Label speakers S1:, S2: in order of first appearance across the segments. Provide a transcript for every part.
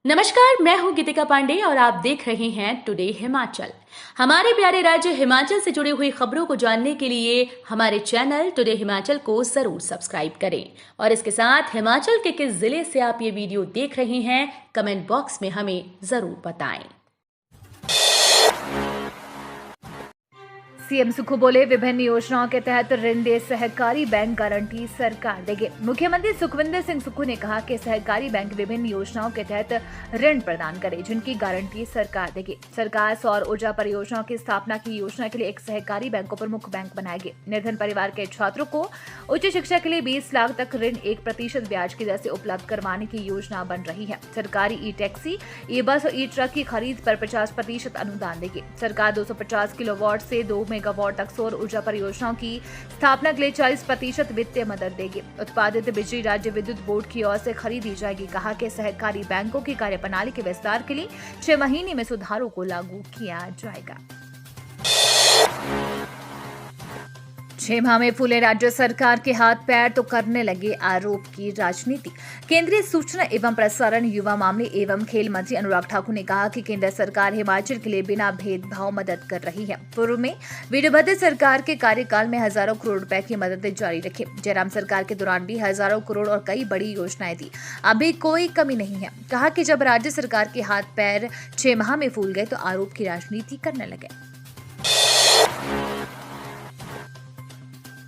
S1: नमस्कार, मैं हूं गीतिका पांडे और आप देख रहे हैं टुडे हिमाचल। हमारे प्यारे राज्य हिमाचल से जुड़ी हुई खबरों को जानने के लिए हमारे चैनल टुडे हिमाचल को जरूर सब्सक्राइब करें और इसके साथ हिमाचल के किस जिले से आप ये वीडियो देख रहे हैं कमेंट बॉक्स में हमें जरूर बताएं।
S2: सीएम सुक्खू बोले, विभिन्न योजनाओं के तहत ऋण दे सहकारी बैंक गारंटी सरकार देगी। मुख्यमंत्री सुखविंदर सिंह सुक्खू ने कहा कि सहकारी बैंक विभिन्न योजनाओं के तहत ऋण प्रदान करे जिनकी गारंटी सरकार देगी। सरकार सौर ऊर्जा परियोजनाओं की स्थापना की योजना के लिए एक सहकारी बैंक को प्रमुख बैंक बनाएगी। निर्धन परिवार के छात्रों को उच्च शिक्षा के लिए 20 लाख तक ऋण 1% ब्याज की दर से उपलब्ध करवाने की योजना बन रही है। सरकारी ई टैक्सी, ई बस और ई ट्रक की खरीद पर 50% अनुदान देगी। सरकार 250 किलोवाट से 2 मेगावाट तक सौर ऊर्जा परियोजनाओं की स्थापना के लिए 40% वित्तीय मदद देगी। उत्पादित बिजली राज्य विद्युत बोर्ड की ओर से खरीदी जाएगी। कहा कि सहकारी बैंकों की कार्यप्रणाली के विस्तार के लिए 6 महीने में सुधारों को लागू किया जाएगा। 6 माह में फूले राज्य सरकार के हाथ पैर तो करने लगे आरोप की राजनीति। केंद्रीय सूचना एवं प्रसारण, युवा मामले एवं खेल मंत्री अनुराग ठाकुर ने कहा कि केंद्र सरकार हिमाचल के लिए बिना भेदभाव मदद कर रही है। पूर्व में वीरभद्र सरकार के कार्यकाल में हजारों करोड़ रुपए की मदद जारी रखी। जयराम सरकार के दौरान भी हजारों करोड़ और कई बड़ी योजनाएं थी। अभी कोई कमी नहीं है। कहा कि जब राज्य सरकार के हाथ पैर 6 माह में फूल गए तो आरोप की राजनीति करने लगे।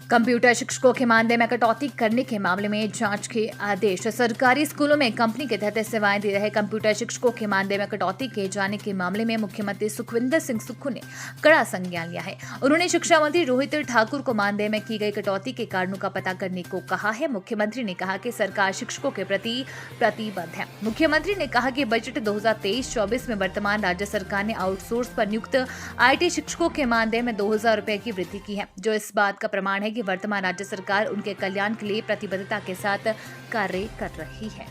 S2: कंप्यूटर शिक्षकों के मानदेय में कटौती करने के मामले में जांच के आदेश। सरकारी स्कूलों में कंपनी के तहत सेवाएं दे रहे कंप्यूटर शिक्षकों के मानदेय में कटौती किए जाने के मामले में मुख्यमंत्री सुखविंदर सिंह सुक्खू ने कड़ा संज्ञान लिया है। उन्होंने शिक्षा मंत्री रोहित ठाकुर को मानदेय में की गई कटौती के कारणों का पता करने को कहा है। मुख्यमंत्री ने कहा कि सरकार शिक्षकों के प्रति प्रतिबद्ध है। मुख्यमंत्री ने कहा कि बजट 2023-24 में वर्तमान राज्य सरकार ने आउटसोर्स पर नियुक्त IT शिक्षकों के मानदेय में 2000 रुपए की वृद्धि की है, जो इस बात का प्रमाण है कि वर्तमान राज्य सरकार उनके कल्याण के लिए प्रतिबद्धता के साथ कार्य कर रही है।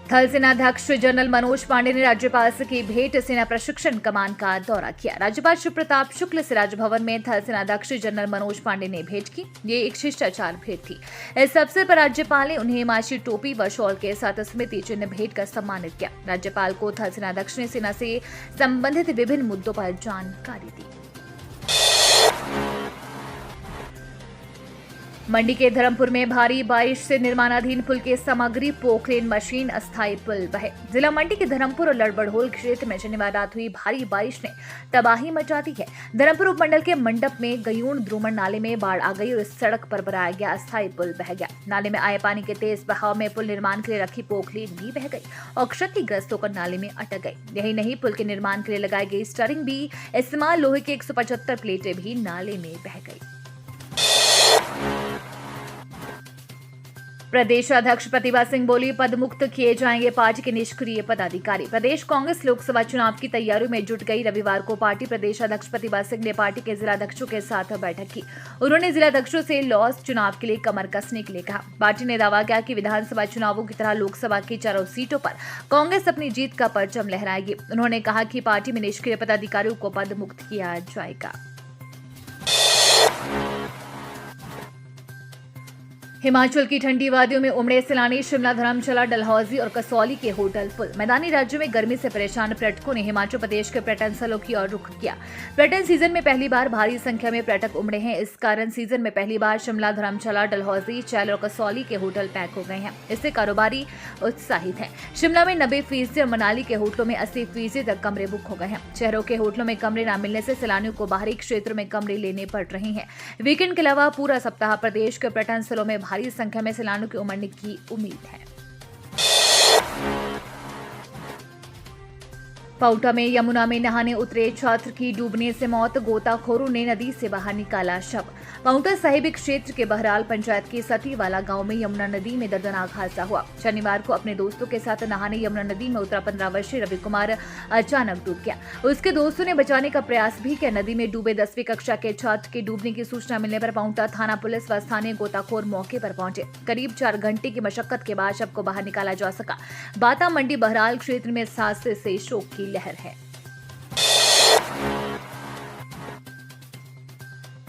S2: थल सेनाध्यक्ष जनरल मनोज पांडे ने राज्यपाल से की भेंट। सेना प्रशिक्षण कमान का दौरा किया। राज्यपाल शिव प्रताप शुक्ल से राजभवन में थल सेनाध्यक्ष जनरल मनोज पांडे ने भेंट की। ये एक शिष्टाचार भेंट थी। इस अवसर पर राज्यपाल ने उन्हें हिमाचली टोपी व शॉल के साथ स्मृति चिन्ह भेंट कर सम्मानित किया। राज्यपाल को थल सेनाध्यक्ष ने सेना से संबंधित विभिन्न मुद्दों पर जानकारी दी। मंडी के धर्मपुर में भारी बारिश से निर्माणाधीन पुल के सामग्री पोखरेन मशीन अस्थायी पुल बहे। जिला मंडी के धर्मपुर और लड़बड़होल क्षेत्र में शनिवार रात हुई भारी बारिश ने तबाही मचा दी है। धर्मपुर उपमंडल के मंडप में गयूण द्रुमन नाले में बाढ़ आ गई और इस सड़क पर बनाया गया अस्थायी पुल बह गया। नाले में आए पानी के तेज बहाव में पुल निर्माण के लिए रखी पोखरेन भी बह गई और क्षतिग्रस्त होकर नाले में अटक गई। यही नहीं, पुल के निर्माण के लिए लगाई गई स्टरिंग भी इस्तेमाल लोहे के 175 प्लेटें भी नाले में बह गई। प्रदेश अध्यक्ष प्रतिभा सिंह बोली, पद मुक्त किए जाएंगे पार्टी के निष्क्रिय पदाधिकारी। प्रदेश कांग्रेस लोकसभा चुनाव की तैयारियों में जुट गई। रविवार को पार्टी प्रदेश अध्यक्ष प्रतिभा सिंह ने पार्टी के जिलाध्यक्षों के साथ बैठक की। उन्होंने जिलाध्यक्षों से लॉस चुनाव के लिए कमर कसने के लिए कहा। पार्टी ने दावा किया कि विधानसभा चुनावों की तरह लोकसभा की चारों सीटों पर कांग्रेस अपनी जीत का परचम लहराएगी। उन्होंने कहा कि पार्टी में निष्क्रिय पदाधिकारियों को पद मुक्त किया जाएगा। हिमाचल की ठंडी वादियों में उमड़े सैलानी। शिमला, धर्मशाला, डलहौजी और कसौली के होटल फुल। मैदानी राज्यों में गर्मी से परेशान पर्यटकों ने हिमाचल प्रदेश के पर्यटन स्थलों की ओर रुख किया। पर्यटन सीजन में पहली बार भारी संख्या में पर्यटक उमड़े हैं। इस कारण सीजन में पहली बार शिमला, धर्मशाला, डलहौजी, चैल और कसौली के होटल पैक हो गए हैं। इससे कारोबारी उत्साहित हैं। शिमला में 90% और मनाली के होटलों में 80% तक कमरे बुक हो गए हैं। शहरों के होटलों में कमरे न मिलने से सैलानियों को बाहरी क्षेत्रों में कमरे लेने पड़ रहे हैं। वीकेंड के अलावा पूरा सप्ताह प्रदेश के पर्यटन स्थलों में भारी संख्या में सैलानियों के उमड़ने की उम्मीद है। पाउटा में यमुना में नहाने उतरे छात्र की डूबने से मौत। गोताखोरों ने नदी से बाहर निकाला शव। पाउटा साहिबी क्षेत्र के बहराल पंचायत के सतीवाला गांव में यमुना नदी में दर्दनाक हादसा हुआ। शनिवार को अपने दोस्तों के साथ नहाने यमुना नदी में उतरा 15 वर्षीय रवि कुमार अचानक डूब गया। उसके दोस्तों ने बचाने का प्रयास भी किया। नदी में डूबे 10वीं कक्षा के छात्र के डूबने की सूचना मिलने पर पाउटा थाना पुलिस व स्थानीय गोताखोर मौके पर पहुंचे। करीब 4 घंटे की मशक्कत के बाद शव को बाहर निकाला जा सका। बाता मंडी बहराल क्षेत्र में इस हादसे से शोक की लहर है।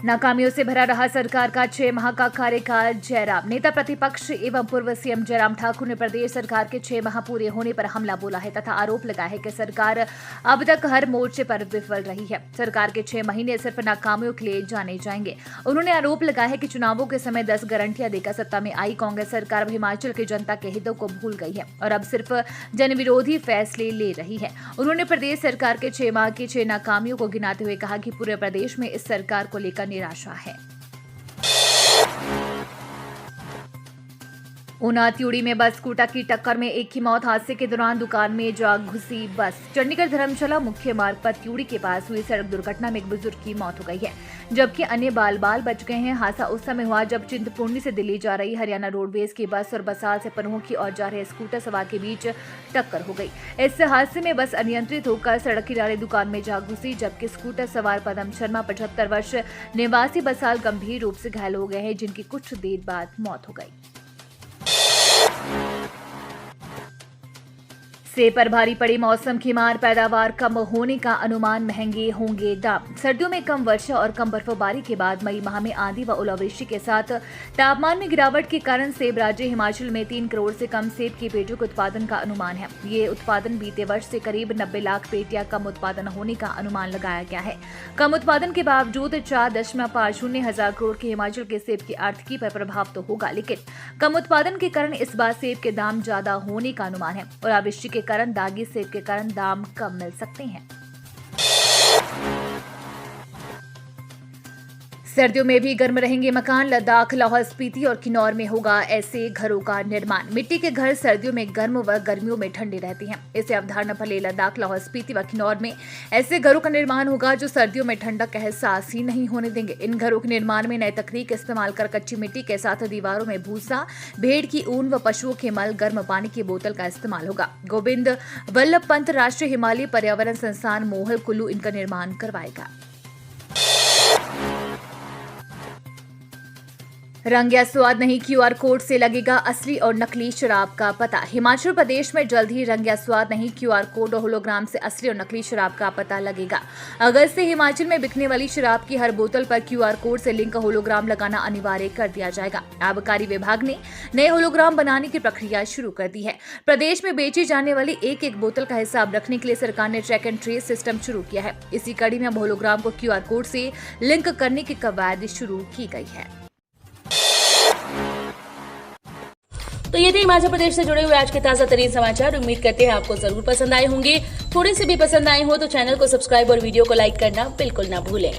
S2: नाकामियों से भरा रहा सरकार का 6 माह का कार्यकाल। जयराम नेता प्रतिपक्ष एवं पूर्व सीएम जयराम ठाकुर ने प्रदेश सरकार के 6 माह पूरे होने पर हमला बोला है तथा आरोप लगाया है कि सरकार अब तक हर मोर्चे पर विफल रही है। सरकार के 6 महीने सिर्फ नाकामियों के लिए जाने जाएंगे। उन्होंने आरोप लगाया है कि चुनावों के समय 10 गारंटियां देकर सत्ता में आई कांग्रेस सरकार अब हिमाचल की जनता के हितों को भूल गई है और अब सिर्फ जनविरोधी फैसले ले रही है। उन्होंने प्रदेश सरकार के 6 माह की 6 नाकामियों को गिनाते हुए कहा कि पूरे प्रदेश में इस सरकार को लेकर निराशा है। ऊना त्यूड़ी में बस स्कूटर की टक्कर में एक की मौत। हादसे के दौरान दुकान में जा घुसी बस। चंडीगढ़ धर्मशाला मुख्य मार्ग पर त्यूड़ी के पास हुई सड़क दुर्घटना में एक बुजुर्ग की मौत हो गई है जबकि अन्य बाल बच गए हैं। हादसा उस समय हुआ जब चिंतपूर्णी से दिल्ली जा रही हरियाणा रोडवेज की बस और बसाल से पनोह की ओर जा रहे स्कूटर सवार के बीच टक्कर हो गई। इस हादसे में बस अनियंत्रित होकर सड़क किनारे दुकान में जा घुसी जबकि स्कूटर सवार पदम शर्मा 75 वर्ष निवासी बसाल गंभीर रूप से घायल हो गए हैं जिनकी कुछ देर बाद मौत हो गई। सेब पर भारी पड़ी मौसम की मार। पैदावार कम होने का अनुमान। महंगे होंगे दाम। सर्दियों में कम वर्षा और कम बर्फबारी के बाद मई माह में आंधी व ओलावृष्टि के साथ तापमान में गिरावट के कारण सेब राज्य हिमाचल में 3 करोड़ से कम सेब की पेटियों के उत्पादन का अनुमान है। ये उत्पादन बीते वर्ष से करीब 90 लाख पेटियां कम उत्पादन होने का अनुमान लगाया गया है। कम उत्पादन के बावजूद 4.50 हजार करोड़ के हिमाचल के सेब की आर्थिकी पर प्रभाव तो होगा, लेकिन कम उत्पादन के कारण इस बार सेब के दाम ज्यादा होने का अनुमान है। ओलावृष्टि के कारण दागी सेब के कारण दाम कम मिल सकते हैं। सर्दियों में भी गर्म रहेंगे मकान। लद्दाख, लाहौल स्पीति और किन्नौर में होगा ऐसे घरों का निर्माण। मिट्टी के घर सर्दियों में गर्म व गर्मियों में ठंडे रहते हैं। इसे अवधारणा पर लद्दाख, लाहौल स्पीति व किन्नौर में ऐसे घरों का निर्माण होगा जो सर्दियों में ठंडक का एहसास ही नहीं होने देंगे। इन घरों के निर्माण में नए तकनीक इस्तेमाल कर कच्ची मिट्टी के साथ दीवारों में भूसा, भेड़ की ऊन व पशुओं के मल, गर्म पानी की बोतल का इस्तेमाल होगा। गोविंद वल्लभ पंत राष्ट्रीय हिमालय पर्यावरण संस्थान मोहल कुल्लू इनका निर्माण करवाएगा। रंग या स्वाद नहीं, क्यूआर कोड से लगेगा असली और नकली शराब का पता। हिमाचल प्रदेश में जल्द ही रंग या स्वाद नहीं, क्यूआर कोड और होलोग्राम से असली और नकली शराब का पता लगेगा। अगस्त से हिमाचल में बिकने वाली शराब की हर बोतल पर क्यूआर कोड से लिंक होलोग्राम लगाना अनिवार्य कर दिया जाएगा। आबकारी विभाग ने नए होलोग्राम बनाने की प्रक्रिया शुरू कर दी है। प्रदेश में बेची जाने वाली एक बोतल का हिसाब रखने के लिए सरकार ने ट्रैक एंड ट्रेस सिस्टम शुरू किया है। इसी कड़ी में अब होलोग्राम को क्यूआर कोड से लिंक करने की कवायद शुरू की गई है।
S1: तो ये थे हिमाचल प्रदेश से जुड़े हुए आज के ताजा तरीन समाचार। उम्मीद करते हैं आपको जरूर पसंद आए होंगे। थोड़े से भी पसंद आए हो तो चैनल को सब्सक्राइब और वीडियो को लाइक करना बिल्कुल ना भूलें।